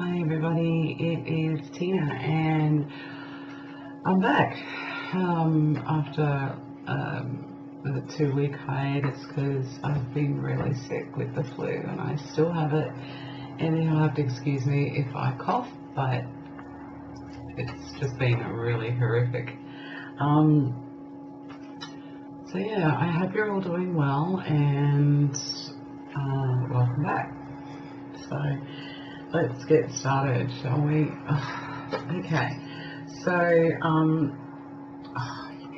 Hi everybody, it is Tina and I'm back after a 2-week hiatus because I've been really sick with the flu and I still have it, and you'll have to excuse me if I cough, but it's just been really horrific. So yeah, I hope you're all doing well and welcome back. So let's get started, shall we? Okay, so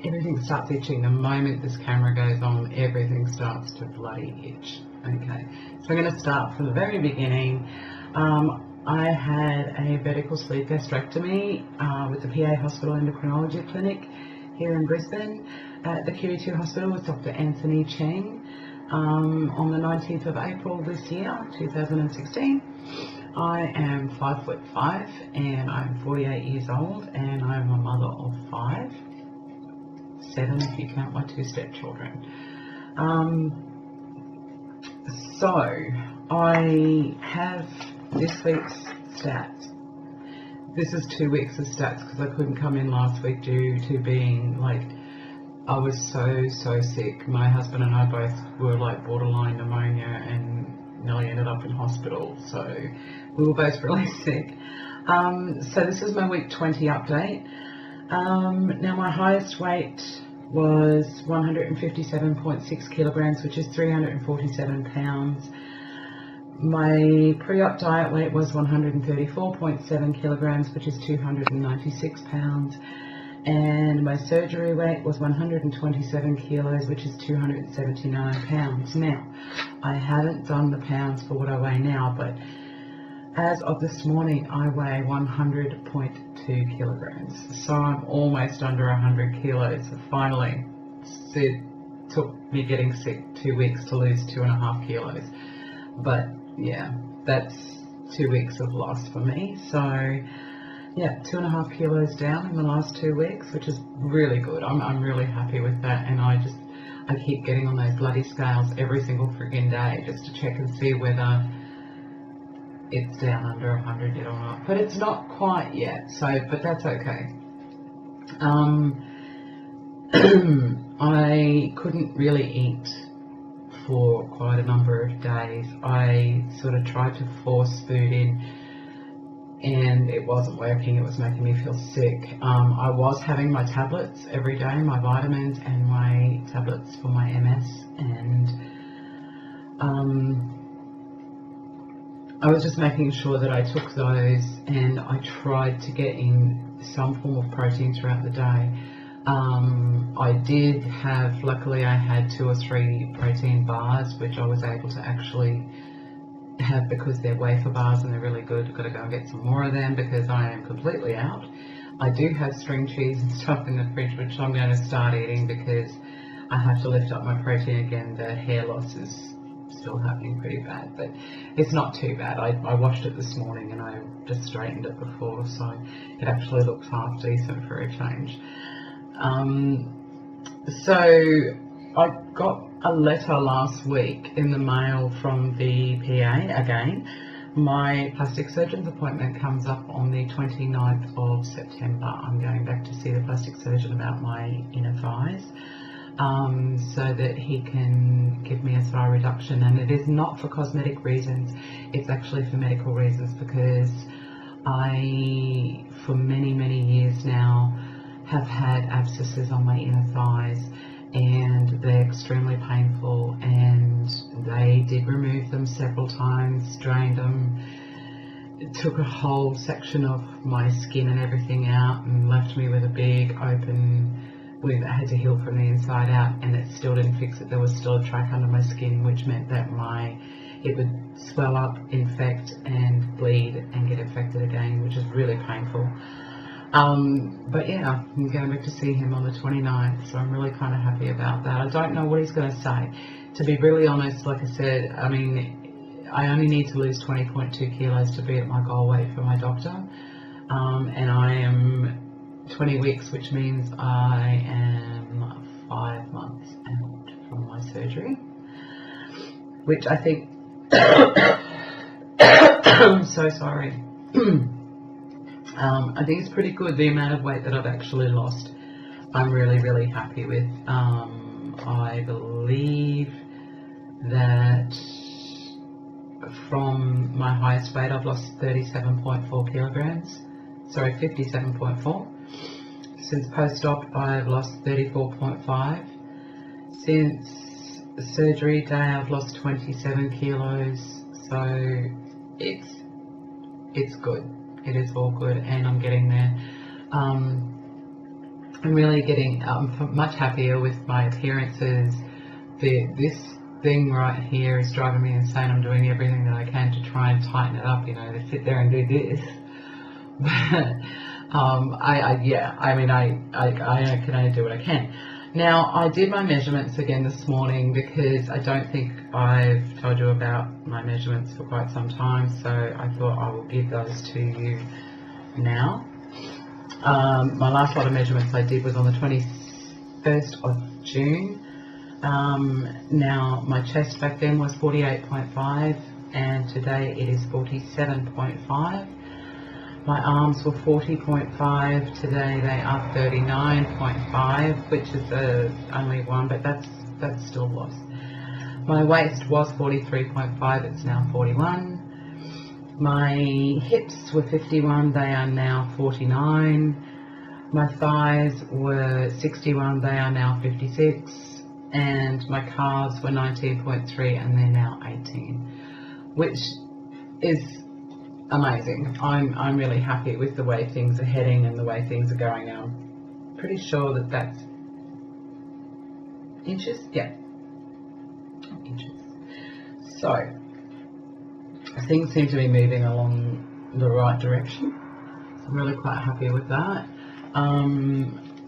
everything starts itching. The moment this camera goes on, everything starts to bloody itch. Okay, so I'm going to start from the very beginning. I had a vertical sleeve gastrectomy with the PA Hospital Endocrinology Clinic here in Brisbane at the QE2 Hospital with Dr. Anthony Cheng on the 19th of April this year, 2016. I am 5'5" and I'm 48 years old, and I'm a mother of 7 if you count my 2 stepchildren. So I have this week's stats. This is 2 weeks of stats because I couldn't come in last week due to being I was so sick. My husband and I both were borderline pneumonia and nearly ended up in hospital, so we were both really sick. So this is my week 20 update. Now my highest weight was 157.6 kilograms, which is 347 pounds. My pre-op diet weight was 134.7 kilograms, which is 296 pounds. And my surgery weight was 127 kilos, which is 279 pounds. Now, I haven't done the pounds for what I weigh now, but as of this morning, I weigh 100.2 kilograms. So I'm almost under 100 kilos. So finally, it took me getting sick 2 weeks to lose 2.5 kilos. But yeah, that's 2 weeks of loss for me. So yeah, 2.5 kilos down in the last 2 weeks, which is really good. I'm really happy with that, and I keep getting on those bloody scales every single friggin' day just to check and see whether it's down under 100 yet or not. But it's not quite yet, but that's okay. I couldn't really eat for quite a number of days. I sort of tried to force food in, and it wasn't working. It was making me feel sick. I was having my tablets every day, my vitamins and my tablets for my MS, and I was just making sure that I took those, and I tried to get in some form of protein throughout the day. I did have, luckily I had 2 or 3 protein bars, which I was able to actually have because they're wafer bars and they're really good. I've got to go and get some more of them because I am completely out. I do have string cheese and stuff in the fridge, which I'm going to start eating because I have to lift up my protein again. The hair loss is still happening pretty bad, but it's not too bad. I washed it this morning and I just straightened it before, so it actually looks half decent for a change. So I got a letter last week in the mail from the PA again. My plastic surgeon's appointment comes up on the 29th of September. I'm going back to see the plastic surgeon about my inner thighs so that he can give me a thigh reduction. And it is not for cosmetic reasons, it's actually for medical reasons, because I, for many years now, have had abscesses on my inner thighs, and they're extremely painful, and they did remove them several times, drained them, took a whole section of my skin and everything out and left me with a big open, I had to heal from the inside out, and it still didn't fix it. There was still a track under my skin, which meant that it would swell up, infect and bleed and get infected again, which is really painful. But yeah, I'm going back to see him on the 29th, so I'm really kind of happy about that. I don't know what he's going to say. To be really honest, like I said, I mean, I only need to lose 20.2 kilos to be at my goal weight for my doctor, and I am 20 weeks, which means I am 5 months out from my surgery, which I think, I'm so sorry. I think it's pretty good, the amount of weight that I've actually lost. I'm really, really happy with. I believe that from my highest weight I've lost 37.4 kilograms. Sorry, 57.4. Since post-op I've lost 34.5. Since surgery day I've lost 27 kilos. So it's good. It is all good, and I'm getting there. I'm really getting much happier with my appearances. This thing right here is driving me insane. I'm doing everything that I can to try and tighten it up, to sit there and do this. But I can only do what I can. Now, I did my measurements again this morning because I don't think I've told you about my measurements for quite some time, so I thought I will give those to you now. My last lot of measurements I did was on the 21st of June. Now, my chest back then was 48.5 and today it is 47.5. My arms were 40.5, today they are 39.5, which is only one, but that's still loss. My waist was 43.5, it's now 41. My hips were 51, they are now 49. My thighs were 61, they are now 56. And my calves were 19.3 and they're now 18, which is amazing. I'm really happy with the way things are heading and the way things are going. I'm pretty sure that that's inches. Yeah, inches. So things seem to be moving along the right direction. I'm really quite happy with that.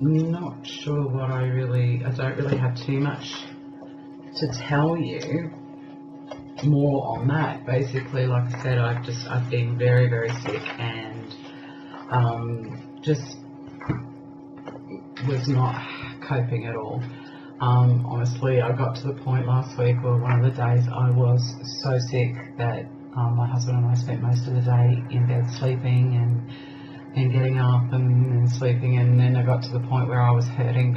Not sure what I don't really have too much to tell you more on that. Basically, like I said, I've been very, very sick and just was not coping at all. Honestly, I got to the point last week where one of the days I was so sick that my husband and I spent most of the day in bed sleeping and getting up and sleeping, and then I got to the point where I was hurting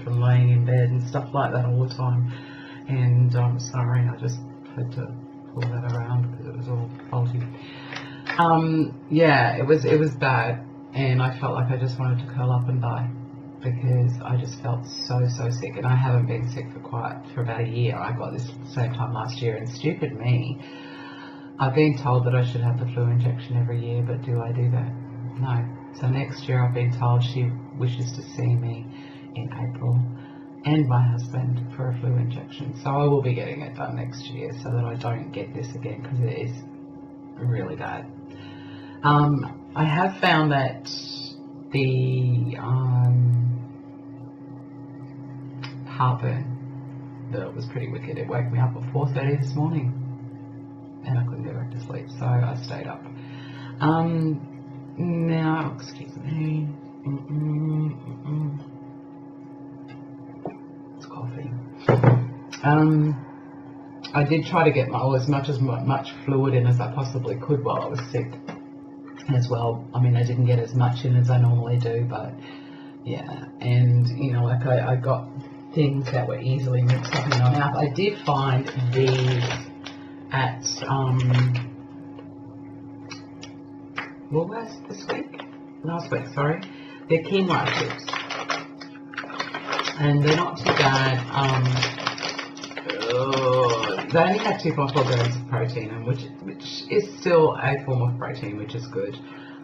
from laying in bed and stuff like that all the time. And I'm sorry, I just had to pull that around because it was all faulty. Yeah, it was bad, and I felt like I just wanted to curl up and die because I just felt so sick, and I haven't been sick for about a year. I got this same time last year, and stupid me, I've been told that I should have the flu injection every year, but do I do that? No. So next year I've been told she wishes to see me in April and my husband for a flu injection. So I will be getting it done next year so that I don't get this again, because it is really bad. I have found that the heartburn, that was pretty wicked. It woke me up at 4:30 this morning and I couldn't go back to sleep, so I stayed up. Now, excuse me, it's coffee. I did try to get as much fluid in as I possibly could while I was sick as well. I mean, I didn't get as much in as I normally do, but yeah, and like I got things that were easily mixed up in my mouth. I did find these at last week, sorry. They're quinoa chips, and they're not too bad. They only have 2.4 grams of protein, and which is still a form of protein, which is good.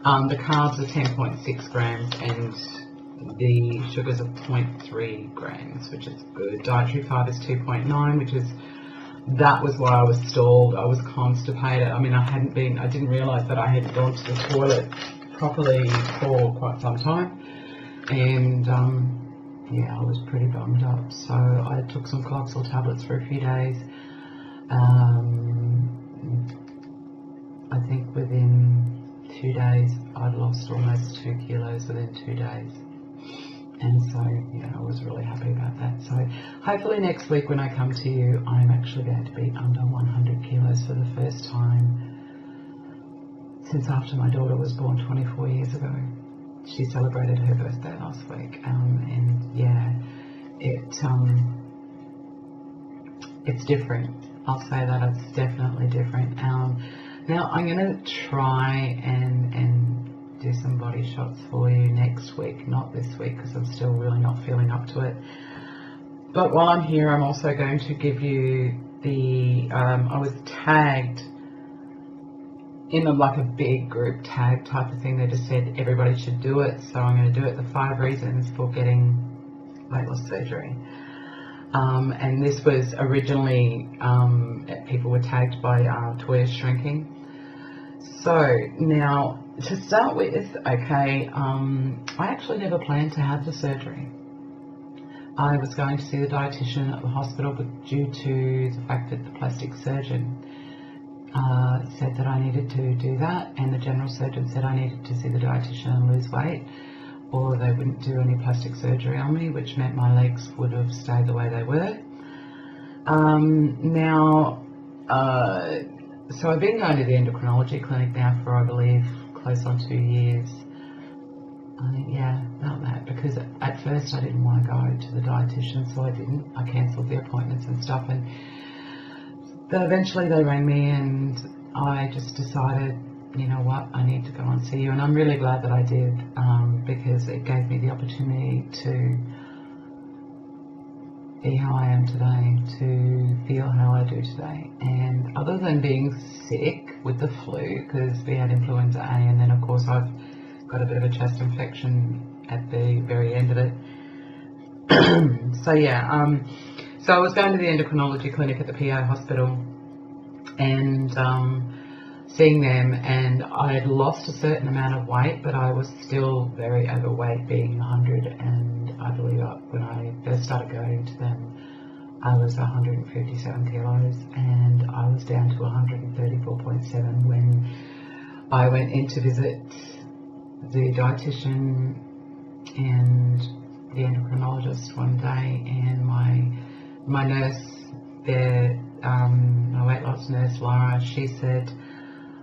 The carbs are 10.6 grams, and the sugars are 0.3 grams, which is good. Dietary fibre is 2.9, that was why I was stalled. I was constipated. I mean, I didn't realise that I hadn't gone to the toilet properly for quite some time, and yeah, I was pretty bummed up. So I took some Cloxil tablets for a few days. I think within 2 days I'd lost almost 2 kilos within 2 days. And so, yeah, I was really happy about that. So hopefully next week when I come to you, I'm actually going to be under 100 kilos for the first time since after my daughter was born 24 years ago. She celebrated her birthday last week, and yeah, it's different. I'll say that it's definitely different. Now I'm going to try and do some body shots for you next week, not this week because I'm still really not feeling up to it. But while I'm here, I'm also going to give you I was tagged in like a big group tag type of thing. They just said everybody should do it, so I'm going to do it. The 5 reasons for getting weight loss surgery. And this was originally, people were tagged by Toya Shrinking. So now, to start with, okay, I actually never planned to have the surgery. I was going to see the dietitian at the hospital, but due to the fact that the plastic surgeon said that I needed to do that, and the general surgeon said I needed to see the dietitian and lose weight, or they wouldn't do any plastic surgery on me, which meant my legs would have stayed the way they were. So I've been going to the endocrinology clinic now for, I believe, close on 2 years. Yeah, about that, because at first I didn't want to go to the dietitian, so I didn't. I cancelled the appointments and stuff, and eventually they rang me, and I just decided, you know what, I need to go and see you. And I'm really glad that I did, because it gave me the opportunity to be how I am today, to feel how I do today. And other than being sick with the flu, because we had influenza A, and then of course I've got a bit of a chest infection at the very end of it. So yeah, so I was going to the endocrinology clinic at the PA hospital, and seeing them, and I had lost a certain amount of weight, but I was still very overweight, being 100, and I believe when I first started going to them, I was 157 kilos, and I was down to 134.7 when I went in to visit the dietitian and the endocrinologist one day, and my nurse there, my weight loss nurse Laura, she said,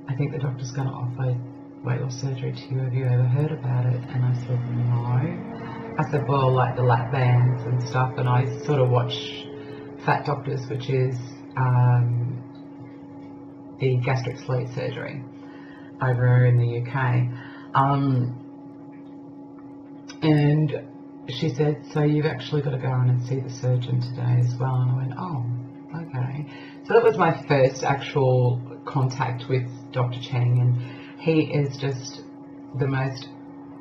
I think the doctor's going to offer weight loss surgery to you. Have you ever heard about it? And I said, no. I said, well, like the lap bands and stuff, and I sort of watch Fat Doctors, which is the gastric sleeve surgery over in the UK. And she said, so you've actually got to go in and see the surgeon today as well. And I went, oh, okay. So that was my first actual contact with Dr. Cheng, and he is just the most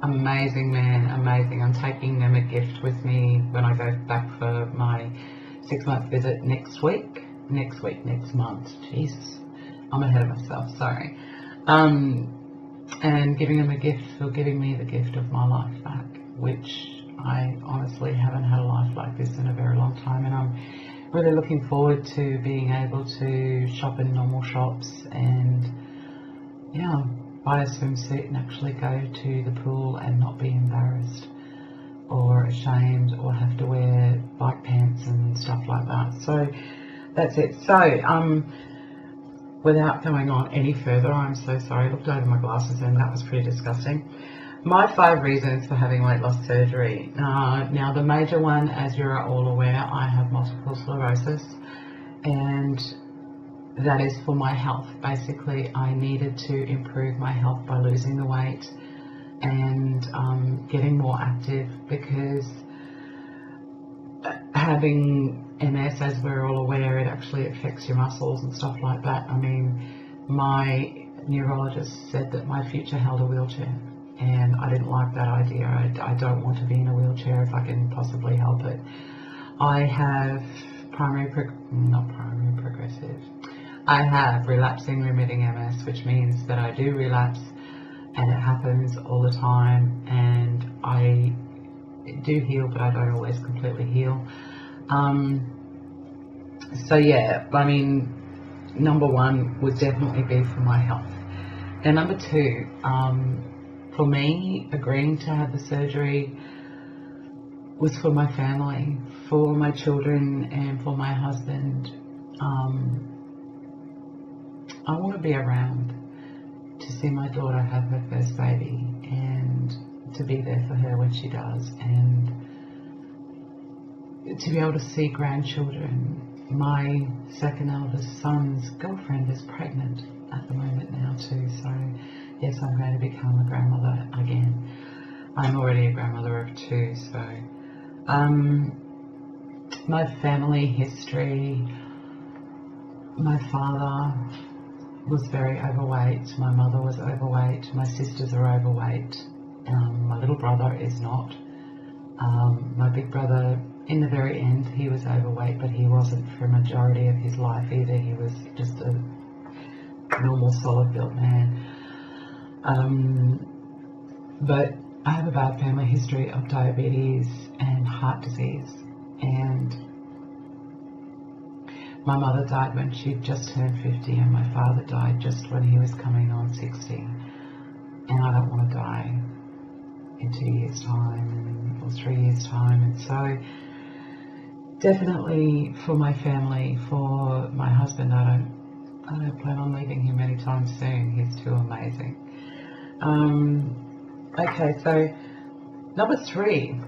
amazing man, amazing. I'm taking them a gift with me when I go back for my 6-month visit next month. Jesus, I'm ahead of myself, sorry. And giving them a gift for giving me the gift of my life back, which I honestly haven't had a life like this in a very long time, and I'm really looking forward to being able to shop in normal shops and, yeah, buy a swimsuit and actually go to the pool and not be embarrassed or ashamed or have to wear bike pants and stuff like that. So that's it. So without going on any further, I'm so sorry, I looked over my glasses and that was pretty disgusting. My 5 reasons for having weight loss surgery. Now the major one, as you're all aware, I have multiple sclerosis, and that is for my health. Basically, I needed to improve my health by losing the weight and getting more active, because having MS, as we're all aware, it actually affects your muscles and stuff like that. I mean, my neurologist said that my future held a wheelchair, and I didn't like that idea. I don't want to be in a wheelchair if I can possibly help it. I have I have relapsing remitting MS, which means that I do relapse, and it happens all the time, and I do heal, but I don't always completely heal. So yeah, I mean, number 1 would definitely be for my health. And number 2, for me, agreeing to have the surgery was for my family, for my children, and for my husband. I want to be around. to see my daughter have her first baby and to be there for her when she does, and to be able to see grandchildren. My second eldest son's girlfriend is pregnant at the moment now too, so yes, I'm going to become a grandmother again. I'm already a grandmother of 2, so my family history, my father was very overweight, my mother was overweight, my sisters are overweight, my little brother is not. My big brother, in the very end, he was overweight, but he wasn't for a majority of his life either. He was just a normal, solid built man. But I have a bad family history of diabetes and heart disease, and my mother died when she just turned 50, and my father died just when he was coming on 60, and I don't want to die in 2 years' time or 3 years' time. And so definitely for my family, for my husband, I don't plan on leaving him anytime soon. He's too amazing. Okay, so number 3,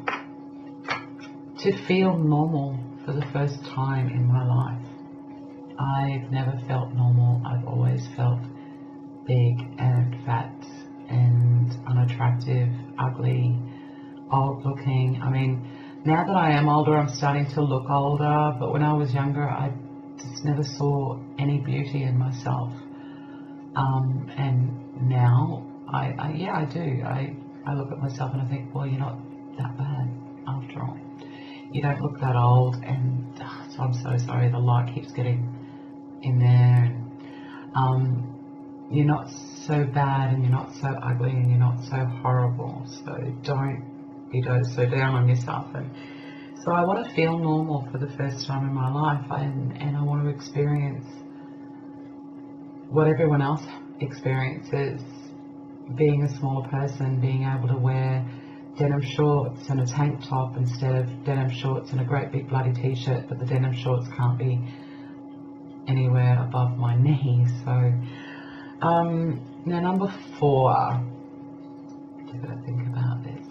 to feel normal for the first time in my life. I've never felt normal. I've always felt big and fat and unattractive, ugly, old looking. I mean, now that I am older, I'm starting to look older, but when I was younger, I just never saw any beauty in myself. And now, I do. I look at myself and I think, well, you're not that bad after all. You don't look that old, and so I'm so sorry, the light keeps getting in there, and you're not so bad, and you're not so ugly, and you're not so horrible, so don't be so down on yourself. And so I want to feel normal for the first time in my life, and I want to experience what everyone else experiences, being a smaller person, being able to wear denim shorts and a tank top instead of denim shorts and a great big bloody t-shirt, but the denim shorts can't be anywhere above my knees. So now number 4, give it a think about this.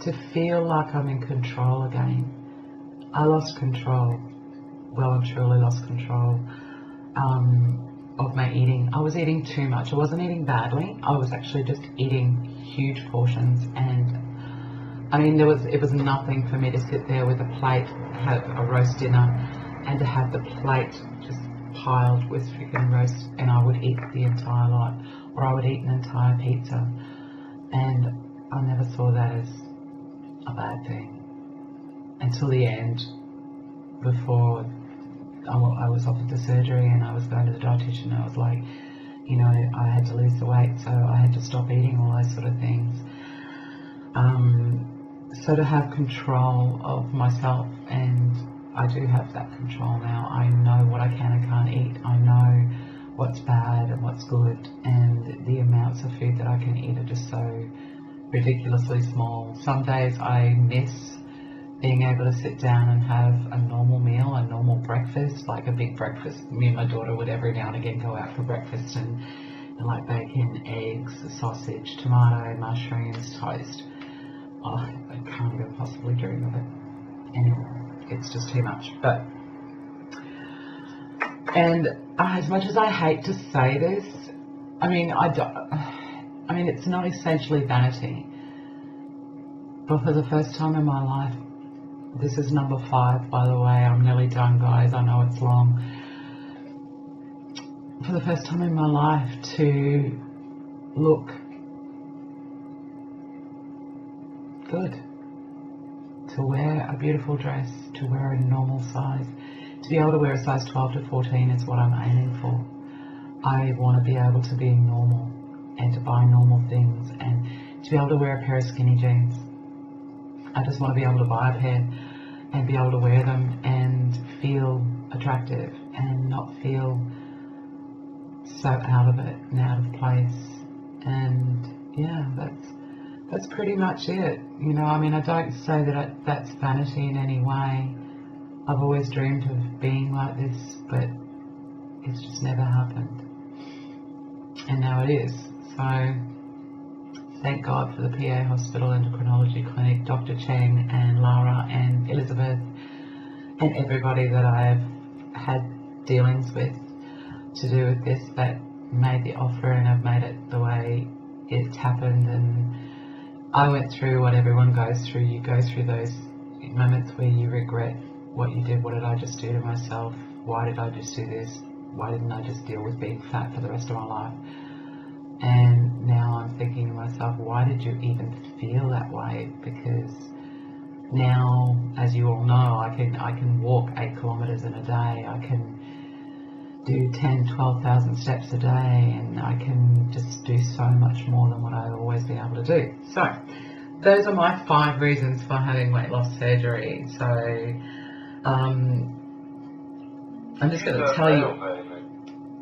To feel like I'm in control again. I lost control, well and truly lost control of my eating. I was eating too much. I wasn't eating badly. I was actually just eating huge portions, and I mean, it was nothing for me to sit there with a plate, have a roast dinner, and to have the plate just piled with freaking roast, and I would eat the entire lot, or I would eat an entire pizza, and I never saw that as a bad thing until the end, before I was offered the surgery and I was going to the dietitian. I was like, you know, I had to lose the weight, so I had to stop eating all those sort of things. So to have control of myself, and I do have that control now. I know what I can and can't eat. I know what's bad and what's good, and the amounts of food that I can eat are just so ridiculously small. Some days I miss being able to sit down and have a normal meal, a normal breakfast, like a big breakfast. Me and my daughter would every now and again go out for breakfast and like bacon, eggs, sausage, tomato, mushrooms, toast. Oh, I can't even possibly dream of it. And it's just too much. And as much as I hate to say this, I mean, it's not essentially vanity. But for the first time in my life, this is number 5, by the way. I'm nearly done, guys. I know it's long. For the first time in my life, to look good, to wear a beautiful dress, to wear a normal size, to be able to wear a size 12 to 14 is what I'm aiming for. I want to be able to be normal and to buy normal things, and to be able to wear a pair of skinny jeans. I just want to be able to buy a pair and be able to wear them and feel attractive and not feel so out of it and out of place. And yeah, that's pretty much it. You know, I mean, I don't say that that's vanity in any way. I've always dreamed of being like this, but it's just never happened. And now it is. So thank God for the PA Hospital Endocrinology Clinic, Dr. Cheng and Lara and Elizabeth and everybody that I've had dealings with to do with this that made the offer, and I've made it the way it's happened. And I went through what everyone goes through. You go through those moments where you regret what you did. What did I just do to myself? Why did I just do this? Why didn't I just deal with being fat for the rest of my life? And now I'm thinking to myself, why did you even feel that way? Because now, as you all know, I can walk 8 kilometers in a day. I can do 10, 12,000 steps a day, and I can just do so much more than what I've always been able to do. So those are my 5 reasons for having weight loss surgery. So I'm just going to tell you.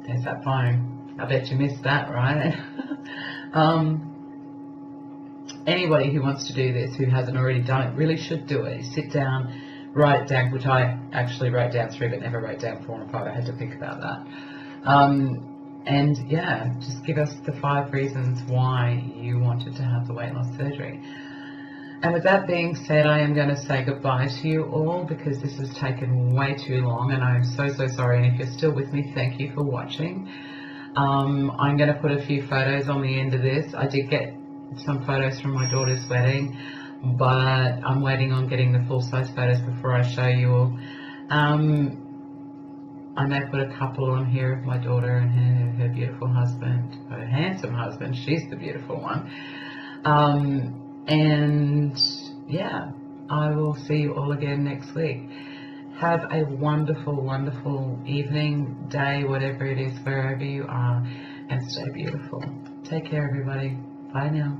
There's that phone. I bet you missed that, right? Anybody who wants to do this, who hasn't already done it, really should do it. Sit down, write it down, which I actually wrote down 3 but never wrote down 4 and 5. I had to think about that. And yeah, just give us the 5 reasons why you wanted to have the weight loss surgery. And with that being said, I am going to say goodbye to you all, because this has taken way too long, and I'm so sorry. And if you're still with me, thank you for watching. I'm going to put a few photos on the end of this. I did get some photos from my daughter's wedding, but I'm waiting on getting the full-size photos before I show you all. I may put a couple on here of my daughter and her beautiful husband, her handsome husband. She's the beautiful one. And yeah, I will see you all again next week. Have a wonderful, wonderful evening, day, whatever it is, wherever you are, and stay beautiful. Take care, everybody. Bye now.